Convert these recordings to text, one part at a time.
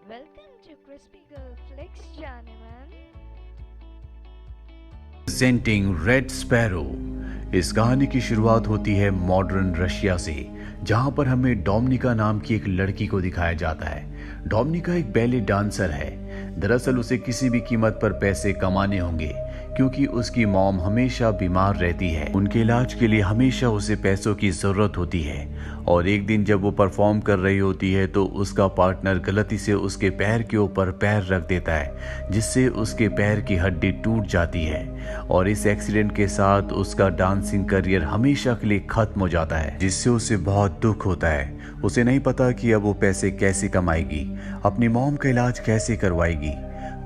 Welcome to Crispy Girl Flex Journeyman. Presenting red sparrow. इस कहानी की शुरुआत होती है मॉडर्न रशिया से, जहां पर हमें डोमिनिका नाम की एक लड़की को दिखाया जाता है। डोमिनिका एक बैले डांसर है। दरअसल उसे किसी भी कीमत पर पैसे कमाने होंगे, क्योंकि उसकी मॉम हमेशा बीमार रहती है। उनके इलाज के लिए हमेशा उसे पैसों की जरूरत होती है। और एक दिन जब वो परफॉर्म कर रही होती है तो उसका पार्टनर गलती से उसके पैर के ऊपर पैर रख देता है, जिससे उसके पैर की हड्डी टूट जाती है। और इस एक्सीडेंट के साथ उसका डांसिंग करियर हमेशा के लिए खत्म हो जाता है, जिससे उसे बहुत दुख होता है। उसे नहीं पता कि अब वो पैसे कैसे कमाएगी, अपनी मॉम का इलाज कैसे करवाएगी।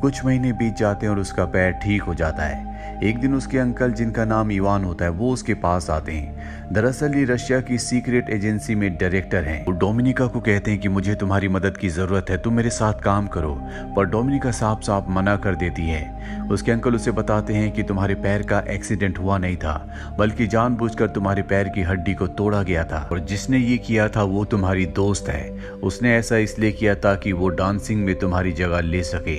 कुछ महीने बीत जाते हैं और उसका पैर ठीक हो जाता है। एक दिन उसके अंकल, जिनका नाम इवान होता है, वो उसके पास आते हैं। दरअसल ये रशिया की सीक्रेट एजेंसी में डायरेक्टर हैं। वो डोमिनिका को कहते हैं कि मुझे तुम्हारी मदद की जरूरत है, तुम मेरे साथ काम करो। पर डोमिनिका साफ साफ मना कर देती है। उसके अंकल उसे बताते हैं कि तुम्हारे पैर का एक्सीडेंट हुआ नहीं था, बल्कि जानबूझकर तुम्हारे पैर की हड्डी को तोड़ा गया था, और जिसने ये किया था वो तुम्हारी दोस्त है। उसने ऐसा इसलिए किया ताकि वो डांसिंग में तुम्हारी जगह ले सके।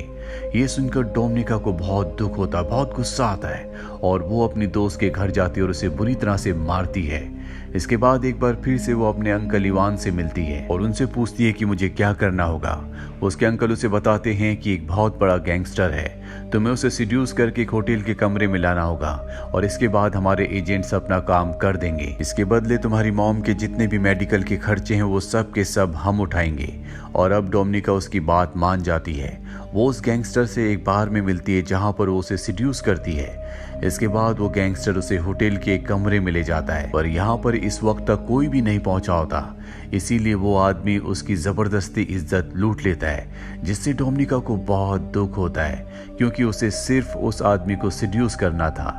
ये सुनकर डोमिनिका को बहुत दुख होता, बहुत गुस्सा आता है, और वो अपनी दोस्त के घर जाती है और उसे बुरी तरह से मारती है। इसके बाद एक बार फिर से वो अपने अंकल इवान से मिलती है और उनसे पूछती है कि मुझे क्या करना होगा। उसके अंकल उसे बताते हैं कि एक बहुत बड़ा गैंगस्टर है, तुम्हें उसे सिड्यूस करके एक होटल के कमरे में लाना होगा, और इसके बाद हमारे एजेंट्स अपना काम कर देंगे। इसके बदले तुम्हारी मॉम के जितने भी मेडिकल के खर्चे हैं वो सब के सब हम उठाएंगे। और अब डोमिनिका उसकी बात मान जाती है। वो उस गैंगस्टर से एक बार में मिलती है जहां पर वो उसे सिड्यूस करती है। इसके बाद वो गैंगस्टर उसे होटल के एक कमरे में ले जाता है, पर यहाँ पर इस वक्त तक कोई भी नहीं पहुंचा होता। इसीलिए वो आदमी उसकी जबरदस्ती इज्जत लूट लेता है, जिससे डोमिनिका को बहुत दुख होता है, क्योंकि उसे सिर्फ उस आदमी को सिड्यूस करना था।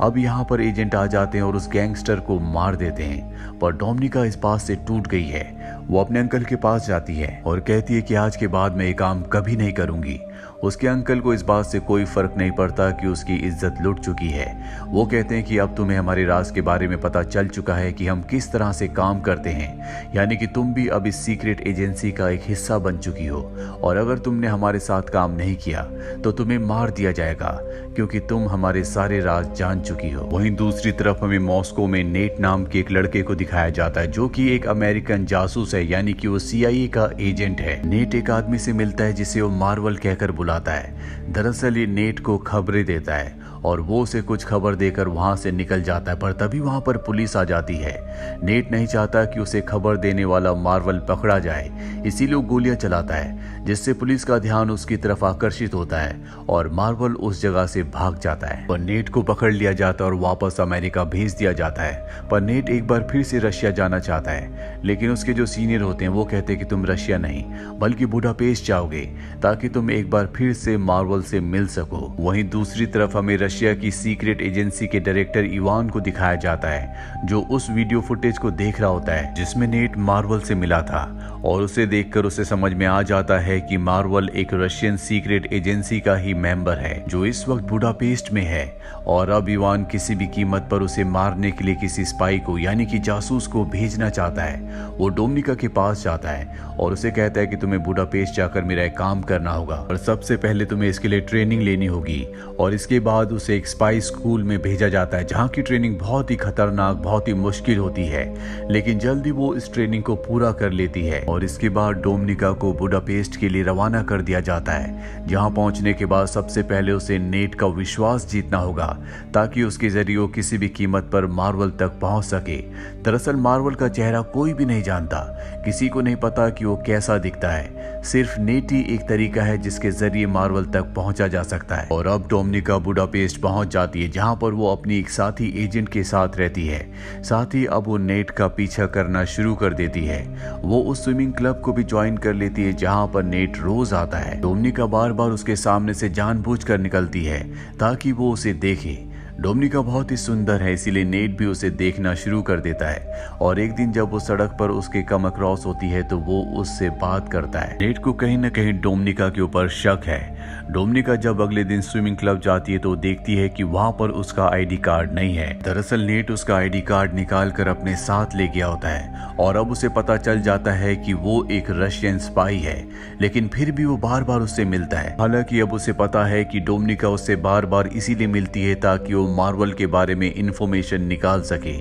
अब यहाँ पर एजेंट आ जाते हैं और उस गैंगस्टर को मार देते हैं। पर डोमिनिका इस बात से टूट गई है। वो अपने अंकल के पास जाती है और कहती है कि आज के बाद मैं ये काम कभी नहीं करूंगी। उसके अंकल को इस बात से कोई फर्क नहीं पड़ता कि उसकी इज्जत लुट चुकी है। वो कहते हैं कि अब तुम्हें हमारे राज के बारे में पता चल चुका है कि हम किस तरह से काम करते हैं, यानी कि तुम भी अब इस सीक्रेट एजेंसी का एक हिस्सा बन चुकी हो, और अगर तुमने हमारे साथ काम नहीं किया तो तुम्हें मार दिया जाएगा, क्योंकि तुम हमारे सारे राज जान चुकी हो। वहीं दूसरी तरफ हमें मॉस्को में नेट नाम के एक लड़के को दिखाया जाता है, जो कि एक अमेरिकन जासूस है, यानी कि वो CIA का एजेंट है। नेट एक आदमी से मिलता है जिसे वो मार्वल कहकर बुलाता है। दरअसल ये नेट को खबरें देता है और वो उसे कुछ खबर देकर वहां से निकल जाता है, पर तभी वहां पर पुलिस आ जाती है। नेट नहीं चाहता कि उसे खबर देने वाला मार्वल पकड़ा जाए, इसीलिए वो गोलियां चलाता है, जिससे पुलिस का ध्यान उसकी तरफ आकर्षित होता है और मार्वल उस जगह से भाग जाता है। पर नेट को पकड़ लिया जाता है और वापस अमेरिका भेज दिया जाता है। पर नेट एक बार फिर से रशिया जाना चाहता है, लेकिन उसके जो सीनियर होते हैं वो कहते हैं कि तुम रशिया नहीं बल्कि बुडापेस्ट जाओगे, ताकि तुम एक बार फिर से मार्वल से मिल सको। वहीं दूसरी तरफ हमें रशिया की सीक्रेट एजेंसी के डायरेक्टर इवान को दिखाया जाता है, जो उस वीडियो फुटेज को देख रहा होता है जिसमें नेट मार्वल से मिला था, और उसे देखकर उसे समझ में आ जाता है कि मार्वल एक रशियन सीक्रेट एजेंसी का ही मेंबर है, जो इस वक्त बुडापेस्ट में है। और अब इवान किसी भी कीमत पर उसे मारने के लिए किसी स्पाई को, यानी कि जासूस को भेजना चाहता है। वो डोमिनिका के पास जाता है और उसे कहता है कि तुम्हें बुडापेस्ट जाकर मेरा एक काम करना होगा, और सबसे पहले तुम्हें इसके लिए ट्रेनिंग लेनी होगी। और इसके बाद उसे एक स्पाई स्कूल में भेजा जाता है, जहाँ की ट्रेनिंग बहुत ही खतरनाक, बहुत ही मुश्किल होती है, लेकिन जल्दी वो इस ट्रेनिंग को पूरा कर लेती है। और इसके बाद डोमिनिका को बुडापेस्ट के लिए रवाना कर दिया जाता है, जहाँ पहुंचने के बाद सबसे पहले उसे नेट का विश्वास जीतना होगा, ताकि उसके जरिए वो किसी भी कीमत पर मार्वल तक पहुंच सके। दरअसल मार्वल का चेहरा कोई भी नहीं जानता, किसी को नहीं पता कि वो कैसा दिखता है। सिर्फ नेट ही एक तरीका है जिसके जरिए मार्वल तक पहुंचा जा सकता है। और अब डोमिनिका बुडापेस्ट पहुंच जाती है, जहां पर वो अपनी एक साथी एजेंट के साथ रहती है। साथ ही अब वो नेट का पीछा करना शुरू कर देती है। वो उस स्विमिंग क्लब को भी ज्वाइन कर लेती है, जहां पर नेट रोज आता है। डोमिनिका बार बार उसके सामने से जानबूझकर निकलती है ताकि वो उसे देखे। डोमिनिका बहुत ही सुंदर है, इसीलिए नेट भी उसे देखना शुरू कर देता है। और एक दिन जब वो सड़क पर उसके कम क्रॉस होती है तो वो उससे बात करता है। नेट को कहीं न कहीं डोमिनिका के ऊपर शक है, डोमिनिका जब अगले दिन स्विमिंग क्लब जाती है तो देखती है कि वहां पर उसका आईडी कार्ड नहीं है। दरअसल नेट उसका आईडी कार्ड निकाल कर अपने साथ ले गया होता है और अब उसे पता चल जाता है कि वो एक रशियन स्पाई है, लेकिन फिर भी वो बार बार उससे मिलता है। हालांकि अब उसे पता है कि डोमिनिका उससे बार बार इसीलिए मिलती है ताकि वो मार्वल के बारे में इंफॉर्मेशन निकाल सके।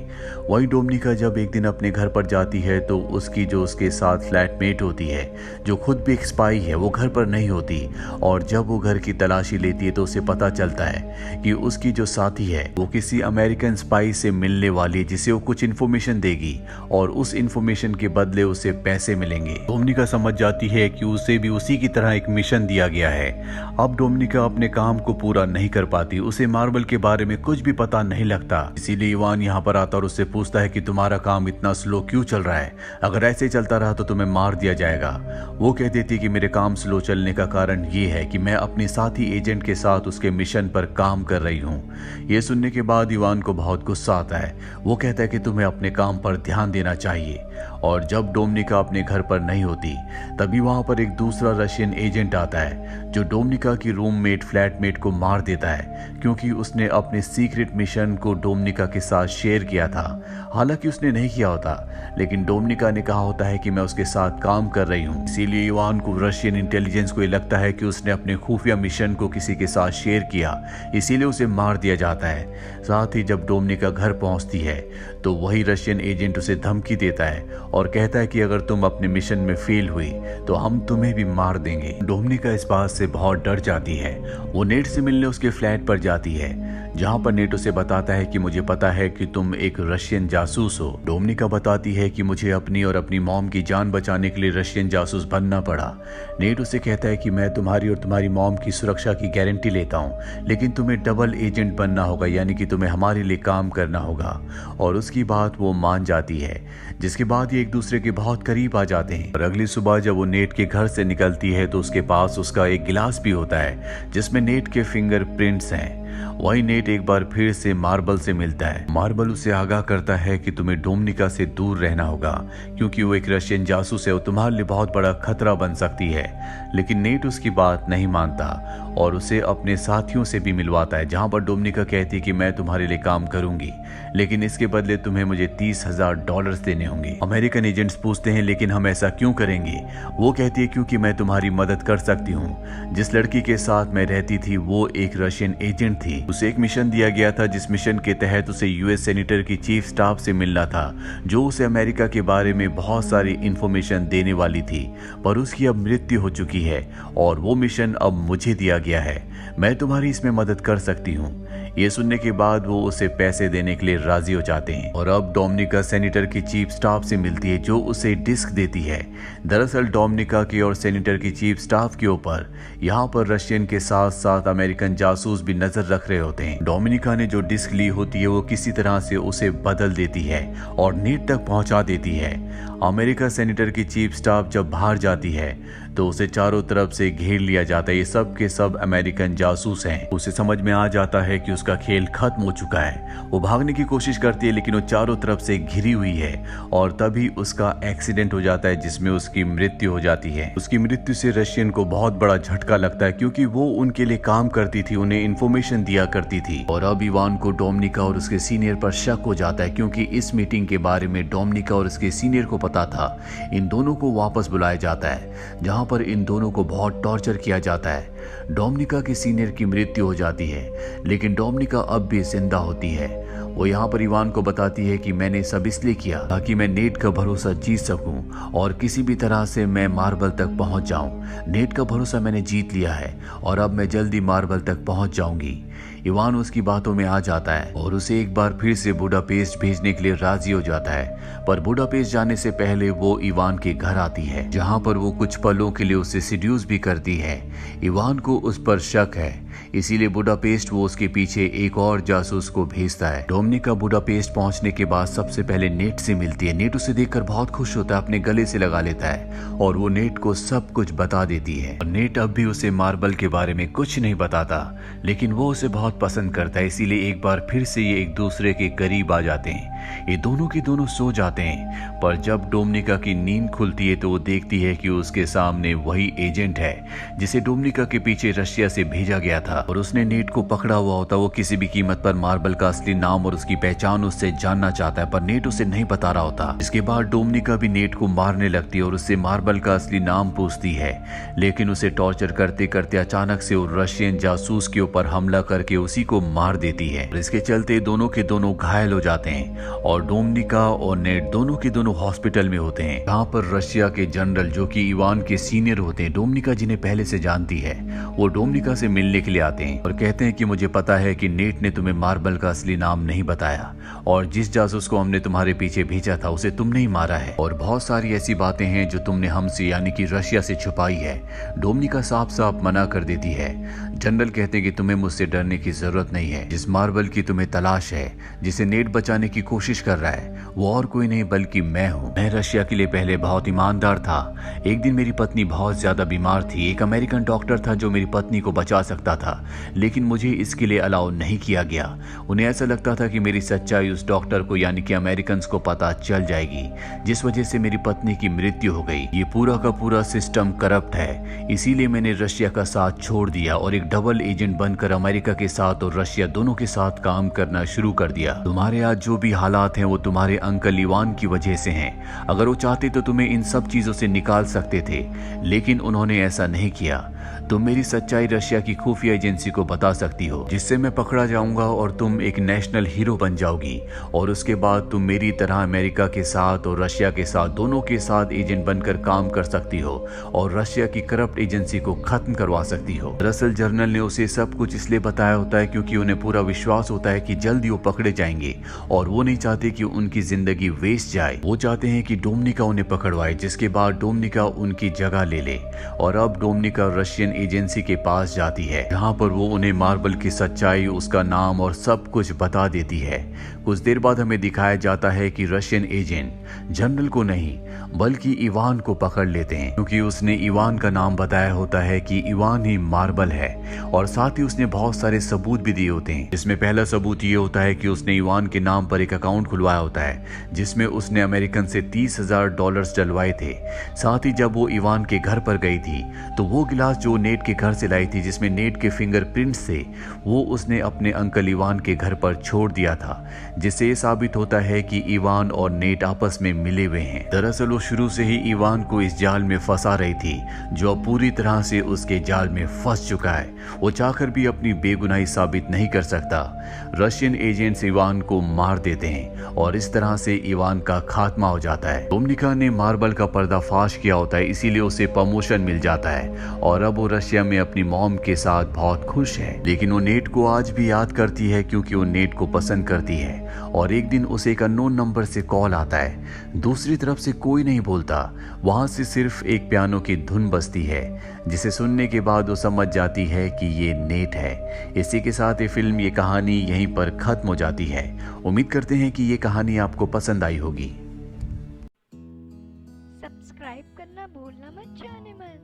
वही डोमिनिका जब एक दिन अपने घर पर जाती है तो उसकी जो उसके साथ फ्लैटमेट होती है, जो खुद भी एक स्पाई है, वो घर पर नहीं होती। और जब वो घर की तलाशी लेती है तो उसे पता चलता है कि उसकी जो साथी है वो किसी अमेरिकन स्पाई से मिलने वाली है जिसे वो कुछ इन्फॉर्मेशन देगी और उस इन्फॉर्मेशन के बदले उसे पैसे मिलेंगे। डोमिनिका समझ जाती है कि उसे भी उसी की तरह एक मिशन दिया गया है। अब डोमिनिका अपने काम को पूरा नहीं कर पाती, उसे मार्वल के बारे में कुछ भी पता नहीं लगता। इसीलिए इवान यहाँ पर आता और उससे पूछता है कि तुम्हारा काम इतना स्लो क्यों चल रहा है, अगर ऐसे चलता रहा तो तुम्हें मार दिया जाएगा। वो कह देती कि मेरे काम स्लो चलने का कारण ये है कि मैं अपने साथी एजेंट के साथ उसके मिशन पर काम कर रही हूँ। ये सुनने के बाद इवान को बहुत गुस्सा आता है। वो कहता है कि तुम्हें अपने काम पर ध्यान देना चाहिए। और जब डोमिनिका अपने घर पर नहीं होती तभी वहां पर एक दूसरा रशियन एजेंट आता है जो डोमिनिका की रूममेट फ्लैटमेट को मार देता है क्योंकि उसने अपने सीक्रेट मिशन को डोमिनिका के साथ शेयर किया था। हालांकि उसने नहीं किया होता, लेकिन डोमिनिका ने कहा होता है कि मैं उसके साथ काम कर रही हूँ। इसीलिए इवान को रशियन इंटेलिजेंस को ये लगता है कि उसने अपने खुफिया मिशन को किसी के साथ शेयर किया, इसीलिए उसे मार दिया जाता है। साथ ही जब डोमिनिका घर पहुंचती है तो वही रशियन एजेंट उसे धमकी देता है और कहता है कि अगर तुम अपने मिशन में फेल हुई तो हम तुम्हें भी मार देंगे। डोमिनिका इस बात से बहुत डर जाती है। वो नेट से मिलने उसके फ्लैट पर जाती है जहां पर नेट उसे बताता है कि मुझे पता है कि तुम एक रशियन जासूस हो। डोमिनिका बताती है कि मुझे अपनी और अपनी मॉम की जान बचाने के लिए रशियन जासूस बनना पड़ा। नेट उसे कहता है कि मैं तुम्हारी और तुम्हारी मॉम की सुरक्षा की गारंटी लेता हूँ, लेकिन तुम्हें डबल एजेंट बनना होगा, यानी कि तुम्हें हमारे लिए काम करना होगा। और उसकी बात वो मान जाती है, जिसके बाद ये एक दूसरे के बहुत करीब आ जाते हैं। और अगली सुबह जब वो नेट के घर से निकलती है तो उसके पास उसका एक गिलास भी होता है जिसमें नेट के फिंगरप्रिंट्स हैं। वही नेट एक बार फिर से मार्बल से मिलता है। मार्बल उसे आगाह करता है कि तुम्हें डोमिनिका से दूर रहना होगा क्योंकि वो एक रशियन जासूस है, वो तुम्हारे लिए बहुत बड़ा खतरा बन सकती है। लेकिन नेट उसकी बात नहीं मानता और उसे अपने साथियों से भी मिलवाता है, जहां पर डोमिनिका कहती है कि मैं तुम्हारे लिए काम करूंगी, लेकिन इसके बदले तुम्हें मुझे $30,000 देने होंगे। अमेरिकन एजेंट्स पूछते हैं लेकिन हम ऐसा क्यों करेंगे? वो कहती है क्योंकि मैं तुम्हारी मदद कर सकती हूँ। जिस लड़की के साथ मैं रहती थी वो एक रशियन एजेंट थी। उसे एक मिशन दिया गया था जिस मिशन के तहत उसे यूएस सेनेटर की चीफ स्टाफ से मिलना था जो उसे अमेरिका के बारे में बहुत सारी इंफॉर्मेशन देने वाली थी, पर उसकी अब मृत्यु हो चुकी है और वो मिशन अब मुझे दिया गया है। मैं तुम्हारी इसमें मदद कर सकती हूँ। ये सुनने के बाद वो उसे पैसे देने के लिए राजी हो जाते हैं और अब डोमिनिका सेनेटर की चीफ स्टाफ से मिलती है जो उसे डिस्क देती है। दरअसल डोमिनिका की और सेनेटर की चीफ स्टाफ के ऊपर यहाँ पर रशियन के साथ साथ अमेरिकन जासूस भी नजर रख रहे होते हैं। डोमिनिका ने जो डिस्क ली होती है वो किसी तरह से उसे बदल देती है और नेट तक पहुंचा देती है। अमेरिका सेनेटर की चीफ स्टाफ जब बाहर जाती है तो उसे चारों तरफ से घेर लिया जाता है। ये सब के सब अमेरिकन जासूस हैं। उसे समझ में आ जाता है कि उसका खेल खत्म हो चुका है। वो भागने की कोशिश करती है लेकिन वो चारों तरफ से घिरी हुई है और तभी उसका एक्सीडेंट हो जाता है जिसमें उसकी मृत्यु हो जाती है। उसकी मृत्यु से रशियन को बहुत बड़ा झटका लगता है क्योंकि वो उनके लिए काम करती थी, उन्हें इन्फॉर्मेशन दिया करती थी। और अब इवान को डोमिनिका और उसके सीनियर पर शक हो जाता है क्योंकि इस मीटिंग के बारे में डोमिनिका और उसके सीनियर को पता था। इन दोनों को वापस बुलाया जाता है जहां पर इन दोनों को बहुत टॉर्चर किया जाता है। डोमिनिका के सीनियर की मृत्यु हो जाती है लेकिन डोमिनिका अब भी जिंदा होती है। वो यहाँ पर इवान को बताती है कि मैंने सब इसलिए किया ताकि मैं नेट का भरोसा जीत सकूं और किसी भी तरह से मैं मार्बल तक पहुंच जाऊं। नेट का भरोसा मैंने जीत लिया है और अब मैं जल्दी मार्बल तक पहुंच जाऊंगी। इवान उसकी बातों में आ जाता है और उसे एक बार फिर से बुडापेस्ट भेजने के लिए राजी हो जाता है, पर बुडापेस्ट जाने से पहले वो इवान के घर आती है जहां पर वो कुछ पलों के लिए उसे सिड्यूस भी करती है। इवान को उस पर शक है, इसीलिए बुडापेस्ट वो उसके पीछे एक और जासूस को भेजता है। डोमिनिका बुडापेस्ट पहुंचने के बाद सबसे पहले नेट से मिलती है। नेट उसे देखकर बहुत खुश होता है, अपने गले से लगा लेता है और वो नेट को सब कुछ बता देती है। और नेट अब भी उसे मार्बल के बारे में कुछ नहीं बताता, लेकिन वो उसे बहुत बहुत पसंद करता है, इसीलिए एक बार फिर से ये एक दूसरे के करीब आ जाते हैं। ये दोनों के दोनों सो जाते हैं, पर जब डोमिनिका की नींद खुलती है तो वो देखती है कि उसके सामने वही एजेंट है जिसे डोमिनिका के पीछे रशिया से भेजा गया था और उसने नेट को पकड़ा हुआ होता। वो किसी भी कीमत पर मार्बल का असली नाम और उसकी पहचान उससे जानना चाहता है, पर नेट उसे नहीं बता रहा होता। इसके बाद डोमिनिका भी नेट को मारने लगती है और उससे मार्बल का असली नाम पूछती है, लेकिन उसे टॉर्चर करते करते अचानक से वो रशियन जासूस के ऊपर हमला करके उसी को मार देती है। इसके चलते दोनों के दोनों घायल हो जाते हैं और डोमिनिका और नेट दोनों के दोनों हॉस्पिटल में होते हैं, जहाँ पर रशिया के जनरल जो कि इवान के सीनियर होते हैं, डोमिनिका जिन्हें पहले से जानती है, वो डोमिनिका से मिलने के लिए आते हैं और कहते हैं कि मुझे पता है कि नेट ने तुम्हें मार्बल का असली नाम नहीं बताया और जिस जासूस को हमने तुम्हारे पीछे भेजा था उसे तुमने ही मारा है और बहुत सारी ऐसी बातें हैं जो तुमने हमसे यानी कि रशिया से छुपाई है। डोमिनिका साफ साफ मना कर देती है। जनरल कहते हैं कि तुम्हें मुझसे डरने की जरूरत नहीं है। जिस मार्बल की तुम्हें तलाश है, जिसे नेट बचाने की कोशिश कर रहा है, वो और कोई नहीं बल्कि मैं हूँ। मैं रशिया के लिए पहले बहुत ईमानदार था। एक दिन मेरी पत्नी बहुत ज्यादा बीमार थी। एक अमेरिकन डॉक्टर था जो मेरी पत्नी को बचा सकता था, लेकिन मुझे इसके लिए अलाउ नहीं किया गया। उन्हें ऐसा लगता था कि मेरी सच्चाई उस डॉक्टर को यानी कि अमेरिकन को पता चल जाएगी, जिस वजह से मेरी पत्नी की मृत्यु हो गई। ये पूरा का पूरा सिस्टम करप्ट है, इसीलिए मैंने रशिया का साथ छोड़ दिया और एक डबल एजेंट बनकर अमेरिका के साथ और रशिया दोनों के साथ काम करना शुरू कर दिया। तुम्हारे आज जो भी हालात हैं वो तुम्हारे अंकल इवान की वजह से हैं। अगर वो चाहते तो तुम्हें इन सब चीजों से निकाल सकते थे, लेकिन उन्होंने ऐसा नहीं किया। तुम मेरी सच्चाई रशिया की खुफिया एजेंसी को बता सकती हो, जिससे मैं पकड़ा जाऊंगा और तुम एक नेशनल हीरो बन जाओगी और उसके बाद तुम मेरी तरह अमेरिका के साथ और रशिया के साथ दोनों के साथ एजेंट बनकर काम कर सकती हो और रशिया की करप्ट एजेंसी को खत्म करवा सकती हो। दरअसल जर्नल ने उसे सब कुछ इसलिए बताया होता है क्योंकि उन्हें पूरा विश्वास होता है कि जल्दी वो पकड़े जाएंगे और वो नहीं चाहते कि उनकी जिंदगी वेस्ट जाए। वो चाहते हैं कि डोमिनिका उन्हें पकड़वाए, जिसके बाद डोमिनिका उनकी जगह ले ले और अब डोमिनिका रशियन एजेंसी के पास जाती है, जहां पर वो उन्हें मार्बल की सच्चाई, उसका नाम और सब कुछ बता देती है। कुछ देर बाद हमें दिखाया जाता है कि रशियन एजेंट जनरल को नहीं बल्कि इवान को पकड़ लेते हैं, क्योंकि उसने इवान का नाम बताया होता है कि इवान ही मार्बल है और साथ ही उसने बहुत सारे सबूत भी दिए होते हैं। इसमें पहला सबूत ये होता है कि उसने इवान के नाम पर एक अकाउंट खुलवाया होता है जिसमें उसने अमेरिकन से $30,000 डलवाए थे। साथ ही जब वो इवान के घर पर गई थी तो वो गिलास जो नेट के घर से लाई थी जिसमें नेट के फिंगरप्रिंट्स थे, वो उसने अपने अंकल इवान के घर पर छोड़ दिया था, जिससे ये साबित होता है कि इवान और नेट आपस में मिले हुए हैं। दरअसल वो शुरू से ही इवान को इस जाल में फंसा रही थी, जो अब पूरी तरह से उसके जाल में फंस चुका है। वो चाहकर भी अपनी बेगुनाही साबित नहीं कर सकता। रशियन एजेंट्स इवान को मार देते हैं और इस तरह से इवान का खात्मा हो जाता है। डोमिनिका ने मार्बल का पर्दाफाश किया होता है, इसीलिए उसे प्रमोशन मिल जाता है और अब वो रशिया में अपनी मॉम के साथ बहुत खुश है। लेकिन वो नेट को आज भी याद करती है क्योंकि वो नेट को पसंद करती है और एक दिन उसे एक अननोन नंबर से कॉल आता है। दूसरी तरफ से कोई नहीं बोलता, वहां से सिर्फ एक पियानो की धुन बजती है, जिसे सुनने के बाद वो समझ जाती है कि ये नेट है। इसी के साथ ये फिल्म, ये कहानी यहीं पर खत्म हो जाती है। उम्मीद करते हैं कि ये कहानी आपको पसंद आई होगी। सब्सक्राइब करना भूलना मत जाने मन।